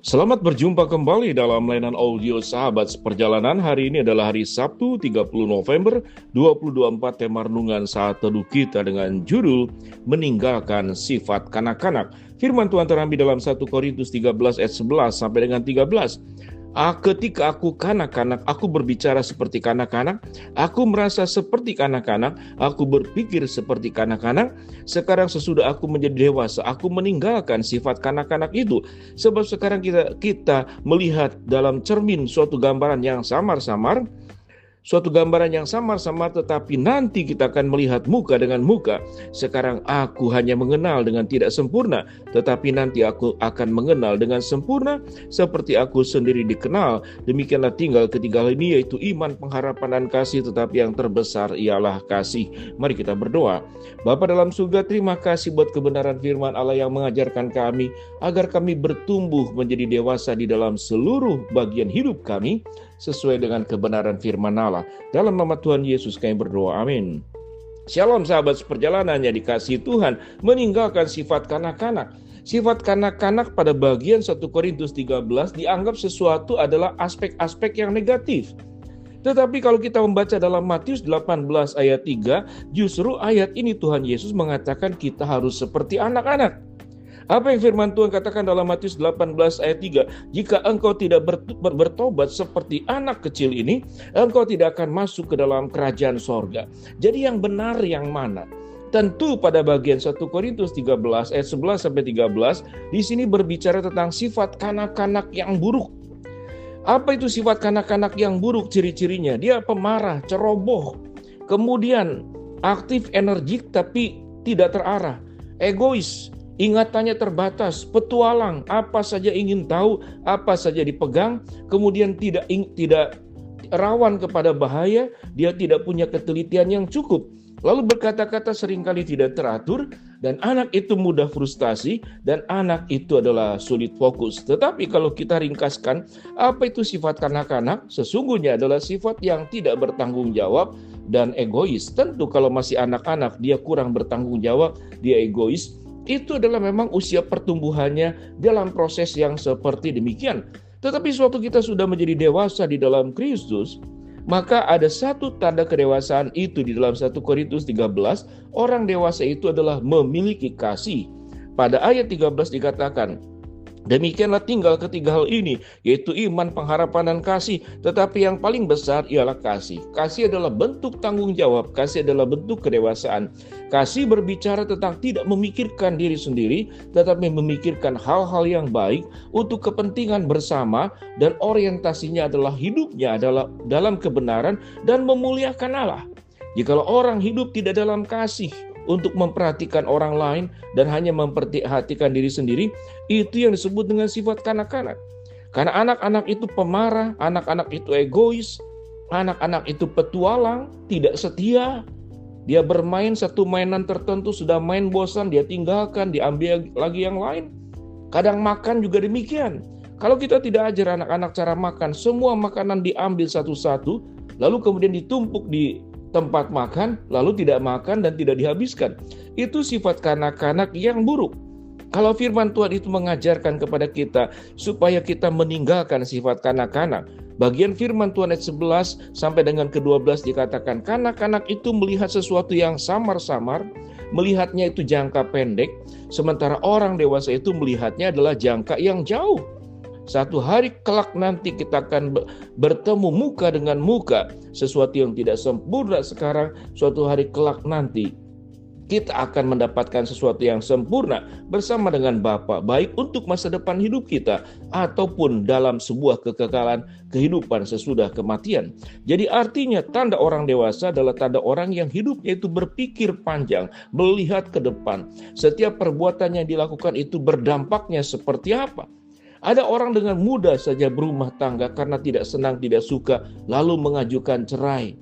Selamat berjumpa kembali dalam layanan audio Sahabat Seperjalanan. Hari ini adalah hari Sabtu 30 November 2024. Tema renungan saat teduh kita dengan judul Meninggalkan Sifat Kanak-kanak. Firman Tuhan terambil dalam 1 Korintus 13 ayat 11 sampai dengan 13. Ketika aku kanak-kanak, aku berbicara seperti kanak-kanak, aku merasa seperti kanak-kanak, aku berpikir seperti kanak-kanak. Sekarang sesudah aku menjadi dewasa, aku meninggalkan sifat kanak-kanak itu. Sebab sekarang kita melihat dalam cermin suatu gambaran yang samar-samar, tetapi nanti kita akan melihat muka dengan muka. Sekarang aku hanya mengenal dengan tidak sempurna, tetapi nanti aku akan mengenal dengan sempurna seperti aku sendiri dikenal. Demikianlah tinggal ketiga hal ini, yaitu iman, pengharapan, dan kasih, tetapi yang terbesar ialah kasih. Mari kita berdoa. Bapa dalam surga, terima kasih buat kebenaran firman Allah yang mengajarkan kami agar kami bertumbuh menjadi dewasa di dalam seluruh bagian hidup kami sesuai dengan kebenaran firman Allah. Dalam nama Tuhan Yesus kami berdoa, amin. Shalom sahabat seperjalanan yang dikasihi Tuhan. Meninggalkan sifat kanak-kanak. Sifat kanak-kanak pada bagian 1 Korintus 13 dianggap sesuatu adalah aspek-aspek yang negatif. Tetapi kalau kita membaca dalam Matius 18 ayat 3, justru ayat ini Tuhan Yesus mengatakan kita harus seperti anak-anak. Apa yang firman Tuhan katakan dalam Matius 18 ayat 3? Jika engkau tidak bertobat seperti anak kecil ini, engkau tidak akan masuk ke dalam kerajaan sorga. Jadi yang benar yang mana? Tentu pada bagian 1 Korintus 13 ayat 11 sampai 13, di sini berbicara tentang sifat kanak-kanak yang buruk. Apa itu sifat kanak-kanak yang buruk? Ciri-cirinya, dia pemarah, ceroboh, kemudian aktif, energik tapi tidak terarah, egois, ingatannya terbatas, petualang, apa saja ingin tahu, apa saja dipegang, kemudian tidak rawan kepada bahaya, dia tidak punya ketelitian yang cukup. Lalu berkata-kata seringkali tidak teratur, dan anak itu mudah frustasi, dan anak itu adalah sulit fokus. Tetapi kalau kita ringkaskan, apa itu sifat kanak-kanak? Sesungguhnya adalah sifat yang tidak bertanggung jawab dan egois. Tentu kalau masih anak-anak, dia kurang bertanggung jawab, dia egois. Itu adalah memang usia pertumbuhannya dalam proses yang seperti demikian. Tetapi suatu kita sudah menjadi dewasa di dalam Kristus, maka ada satu tanda kedewasaan itu di dalam 1 Korintus 13. Orang dewasa itu adalah memiliki kasih. Pada ayat 13 dikatakan, demikianlah tinggal ketiga hal ini, yaitu iman, pengharapan, dan kasih. Tetapi yang paling besar ialah kasih. Kasih adalah bentuk tanggung jawab. Kasih adalah bentuk kedewasaan. Kasih berbicara tentang tidak memikirkan diri sendiri, tetapi memikirkan hal-hal yang baik untuk kepentingan bersama, dan orientasinya adalah hidupnya adalah dalam kebenaran dan memuliakan Allah. Jikalau orang hidup tidak dalam kasih, untuk memperhatikan orang lain dan hanya memperhatikan diri sendiri, itu yang disebut dengan sifat kanak-kanak. Karena anak-anak itu pemarah, anak-anak itu egois, anak-anak itu petualang, tidak setia. Dia bermain satu mainan tertentu, sudah main bosan, dia tinggalkan, diambil lagi yang lain. Kadang makan juga demikian. Kalau kita tidak ajar anak-anak cara makan, semua makanan diambil satu-satu, lalu kemudian ditumpuk di tempat makan, lalu tidak makan dan tidak dihabiskan. Itu sifat kanak-kanak yang buruk. Kalau firman Tuhan itu mengajarkan kepada kita supaya kita meninggalkan sifat kanak-kanak. Bagian firman Tuhan ayat 11 sampai dengan ke-12 dikatakan, kanak-kanak itu melihat sesuatu yang samar-samar, melihatnya itu jangka pendek, sementara orang dewasa itu melihatnya adalah jangka yang jauh. Satu hari kelak nanti kita akan bertemu muka dengan muka. Sesuatu yang tidak sempurna sekarang, suatu hari kelak nanti kita akan mendapatkan sesuatu yang sempurna bersama dengan Bapa, baik untuk masa depan hidup kita ataupun dalam sebuah kekekalan kehidupan sesudah kematian. Jadi artinya tanda orang dewasa adalah tanda orang yang hidupnya itu berpikir panjang, melihat ke depan. Setiap perbuatan yang dilakukan itu berdampaknya seperti apa. Ada orang dengan mudah saja berumah tangga karena tidak senang, tidak suka, lalu mengajukan cerai.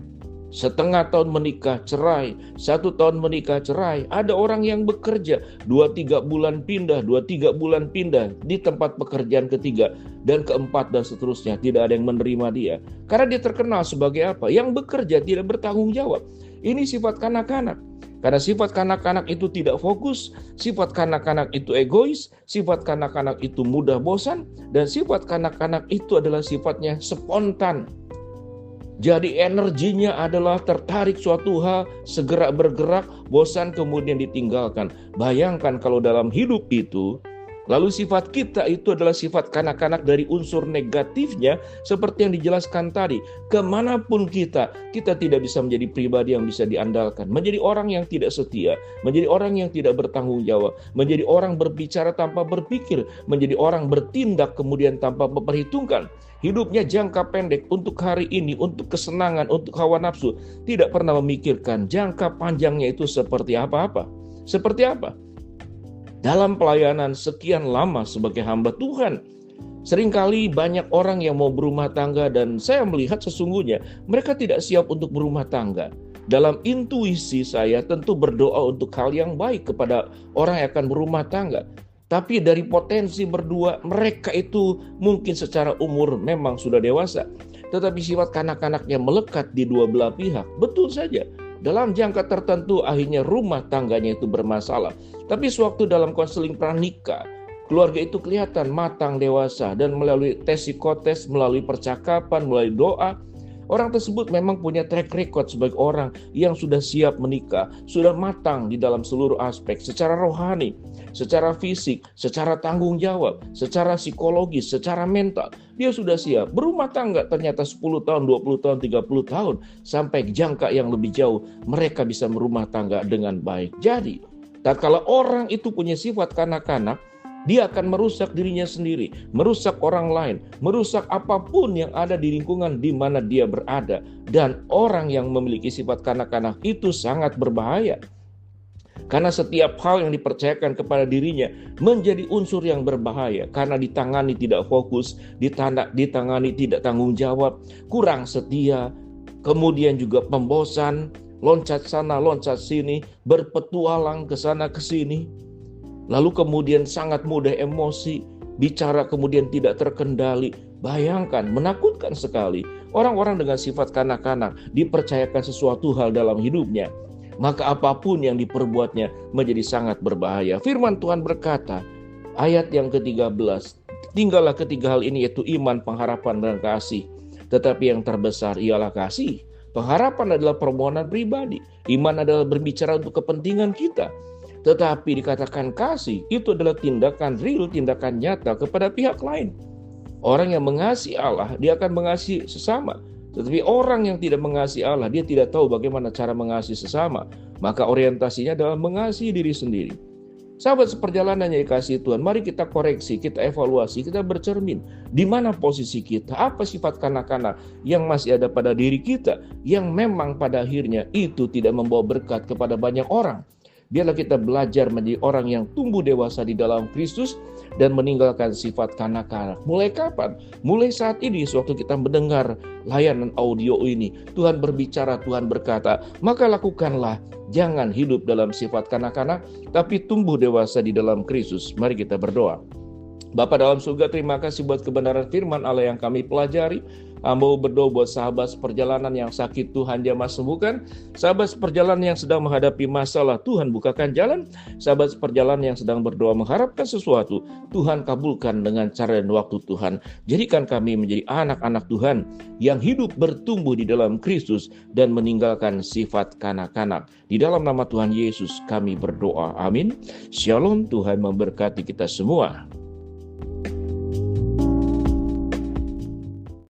Setengah tahun menikah, cerai. 1 tahun menikah, cerai. Ada orang yang bekerja 2-3 bulan pindah, 2-3 bulan pindah di tempat pekerjaan ketiga dan keempat dan seterusnya. Tidak ada yang menerima dia. Karena dia terkenal sebagai apa? Yang bekerja tidak bertanggung jawab. Ini sifat kanak-kanak. Karena sifat kanak-kanak itu tidak fokus, sifat kanak-kanak itu egois, sifat kanak-kanak itu mudah bosan, dan sifat kanak-kanak itu adalah sifatnya spontan. Jadi energinya adalah tertarik suatu hal, segera bergerak, bosan kemudian ditinggalkan. Bayangkan kalau dalam hidup itu, lalu sifat kita itu adalah sifat kanak-kanak dari unsur negatifnya, seperti yang dijelaskan tadi. Kemanapun kita tidak bisa menjadi pribadi yang bisa diandalkan. Menjadi orang yang tidak setia, menjadi orang yang tidak bertanggung jawab, menjadi orang berbicara tanpa berpikir, menjadi orang bertindak kemudian tanpa memperhitungkan. Hidupnya jangka pendek untuk hari ini, untuk kesenangan, untuk hawa nafsu. Tidak pernah memikirkan jangka panjangnya itu seperti apa-apa. Seperti apa? Dalam pelayanan sekian lama sebagai hamba Tuhan, seringkali banyak orang yang mau berumah tangga dan saya melihat sesungguhnya mereka tidak siap untuk berumah tangga. Dalam intuisi saya tentu berdoa untuk hal yang baik kepada orang yang akan berumah tangga. Tapi dari potensi berdua, mereka itu mungkin secara umur memang sudah dewasa. Tetapi sifat kanak-kanaknya melekat di dua belah pihak. Betul saja, dalam jangka tertentu akhirnya rumah tangganya itu bermasalah. Tapi sewaktu dalam konseling pranikah, keluarga itu kelihatan matang, dewasa. Dan melalui tes psikotes, melalui percakapan, melalui doa, orang tersebut memang punya track record sebagai orang yang sudah siap menikah, sudah matang di dalam seluruh aspek, secara rohani, secara fisik, secara tanggung jawab, secara psikologis, secara mental. Dia sudah siap. Berumah tangga ternyata 10 tahun, 20 tahun, 30 tahun, sampai jangka yang lebih jauh, mereka bisa berumah tangga dengan baik. Jadi, tatkala orang itu punya sifat kanak-kanak, dia akan merusak dirinya sendiri, merusak orang lain, merusak apapun yang ada di lingkungan di mana dia berada. Dan orang yang memiliki sifat kanak-kanak itu sangat berbahaya. Karena setiap hal yang dipercayakan kepada dirinya menjadi unsur yang berbahaya. Karena ditangani tidak fokus, ditangani tidak tanggung jawab, kurang setia, kemudian juga pembosan, loncat sana, loncat sini, berpetualang ke sana ke sini. Lalu kemudian sangat mudah emosi, bicara kemudian tidak terkendali. Bayangkan, menakutkan sekali. Orang-orang dengan sifat kanak-kanak dipercayakan sesuatu hal dalam hidupnya, maka apapun yang diperbuatnya menjadi sangat berbahaya. Firman Tuhan berkata, ayat yang ke-13, tinggallah ketiga hal ini, yaitu iman, pengharapan, dan kasih. Tetapi yang terbesar ialah kasih. Pengharapan adalah permohonan pribadi. Iman adalah berbicara untuk kepentingan kita. Tetapi dikatakan kasih, itu adalah tindakan real, tindakan nyata kepada pihak lain. Orang yang mengasihi Allah, dia akan mengasihi sesama. Tetapi orang yang tidak mengasihi Allah, dia tidak tahu bagaimana cara mengasihi sesama. Maka orientasinya adalah mengasihi diri sendiri. Sahabat seperjalanan yang dikasihi Tuhan, mari kita koreksi, kita evaluasi, kita bercermin. Di mana posisi kita? Apa sifat kanak-kanak yang masih ada pada diri kita, yang memang pada akhirnya itu tidak membawa berkat kepada banyak orang. Biarlah kita belajar menjadi orang yang tumbuh dewasa di dalam Kristus dan meninggalkan sifat kanak-kanak. Mulai kapan? Mulai saat ini, sewaktu kita mendengar layanan audio ini, Tuhan berbicara, Tuhan berkata, maka lakukanlah. Jangan hidup dalam sifat kanak-kanak, tapi tumbuh dewasa di dalam Kristus. Mari kita berdoa. Bapa dalam surga, terima kasih buat kebenaran firman Allah yang kami pelajari. Hamba berdoa buat sahabat seperjalanan yang sakit, Tuhan jamah sembuhkan. Sahabat seperjalanan yang sedang menghadapi masalah, Tuhan bukakan jalan. Sahabat seperjalanan yang sedang berdoa mengharapkan sesuatu, Tuhan kabulkan dengan cara dan waktu Tuhan. Jadikan kami menjadi anak-anak Tuhan yang hidup bertumbuh di dalam Kristus dan meninggalkan sifat kanak-kanak. Di dalam nama Tuhan Yesus kami berdoa. Amin. Shalom, Tuhan memberkati kita semua.